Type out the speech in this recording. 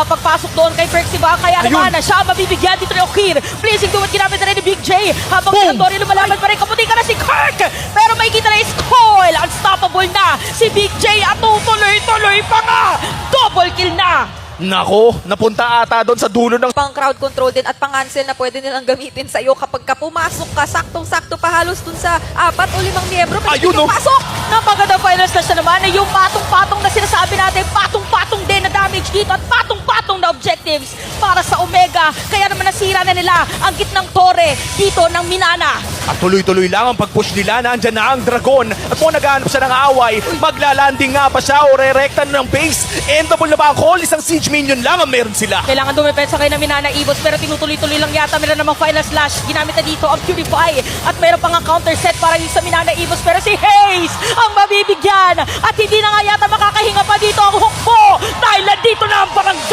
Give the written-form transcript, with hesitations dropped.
makapagpasok doon kay Perksy ba? Kaya naman siya mabibigyan dito ni Okir. Pleasing to what ginamit na rin ni Big J. Habang Sandori lumalaban pa rin, kaputi ka na si Kirk. Pero may kita na is Coil. Unstoppable na si Big J at tutuloy-tuloy pa nga. Double kill na. Nako, napunta ata doon sa dulo ng... Pang crowd control din at pang-cancel na pwede nilang gamitin sa'yo kapag ka pumasok ka, saktong-sakto pa halos dun sa 4 o 5 miyembro. Ayun, oh. Pasok! Napaganda final slash na naman yung patong-patong na sinasabi natin, patong-patong din na damage dito at patong-patong na objectives para sa Omega. Kaya naman nasira na nila ang gitnang tore dito ng Minana. At tuloy-tuloy lang ang pag-push nila. Nandyan na ang Dragon. At kung naghahanap siya ng away, maglalanding nga pa siya o re-recta na ng base. Endable na ba ang call? Isang siege minion lang ang meron sila. Kailangan dumepensa kayo ng Minana Evos pero tinutuloy-tuloy lang yata nila namang final slash. Ginamit na dito ang Purify at mayroon pang ang counter set para yung sa Minana Evos pero si Hayes ang mabibigyan at hindi na nga yata makakahinga pa dito ang hukbo dahil nandito na ang barangay.